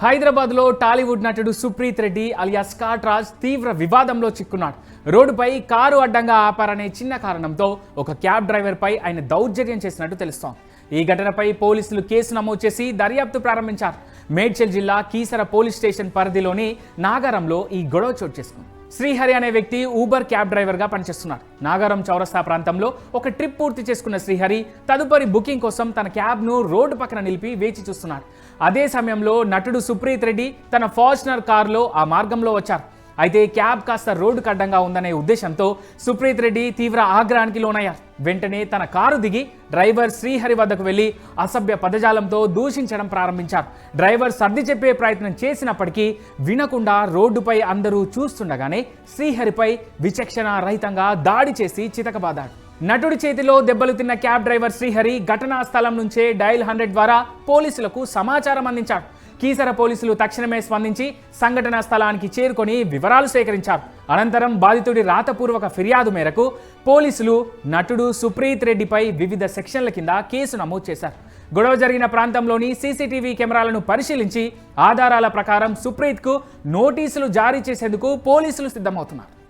హైదరాబాద్లో టాలీవుడ్ నటుడు Supreet Reddy alias Scott Raj తీవ్ర వివాదంలో చిక్కున్నాడు. రోడ్డుపై కారు అడ్డంగా ఆపారనే చిన్న కారణంతో ఒక క్యాబ్ డ్రైవర్పై ఆయన దౌర్జన్యం చేసినట్టు తెలుస్తోంది. ఈ ఘటనపై పోలీసులు కేసు నమోదు చేసి దర్యాప్తు ప్రారంభించారు. మేడ్చల్ జిల్లా కీసర పోలీస్ స్టేషన్ పరిధిలోని నాగారంలో ఈ గొడవ చోటు చేసుకుంది. శ్రీహరి అనే వ్యక్తి ఊబర్ క్యాబ్ డ్రైవర్గా పనిచేస్తున్నాడు. నాగారం చౌరస్తా ప్రాంతంలో ఒక ట్రిప్ పూర్తి చేసుకున్న శ్రీహరి తదుపరి బుకింగ్ కోసం తన క్యాబ్ను రోడ్డు పక్కన నిలిపి వేచి చూస్తున్నాడు. అదే సమయంలో నటుడు సుప్రీత్ రెడ్డి తన ఫార్చునర్ కారులో ఆ మార్గంలో వచ్చారు. అయితే క్యాబ్ కాస్త రోడ్డుకు అడ్డంగా ఉందనే ఉద్దేశంతో సుప్రీత్ రెడ్డి తీవ్ర ఆగ్రహానికి లోనయ్యారు. వెంటనే తన కారు దిగి డ్రైవర్ శ్రీహరి వద్దకు వెళ్లి అసభ్య పదజాలంతో దూషించడం ప్రారంభించారు. డ్రైవర్ సర్ది చెప్పే ప్రయత్నం చేసినప్పటికీ వినకుండా రోడ్డుపై అందరూ చూస్తుండగానే శ్రీహరిపై విచక్షణ రహితంగా దాడి చేసి చితకబాదాడు. నటుడి చేతిలో దెబ్బలు తిన్న క్యాబ్ డ్రైవర్ శ్రీహరి ఘటనా స్థలం నుంచే డయల్ 100 ద్వారా పోలీసులకు సమాచారం అందించాడు. కీసర పోలీసులు తక్షణమే స్పందించి సంఘటనా స్థలానికి చేరుకొని వివరాలు సేకరించారు. అనంతరం బాధితుడి రాతపూర్వక ఫిర్యాదు మేరకు పోలీసులు నటుడు సుప్రీత్ రెడ్డిపై వివిధ సెక్షన్ల కింద కేసు నమోదు చేశారు. గొడవ జరిగిన ప్రాంతంలోని సీసీటీవీ కెమెరాలను పరిశీలించి ఆధారాల ప్రకారం సుప్రీత్కు నోటీసులు జారీ చేసేందుకు పోలీసులు సిద్ధమవుతున్నారు.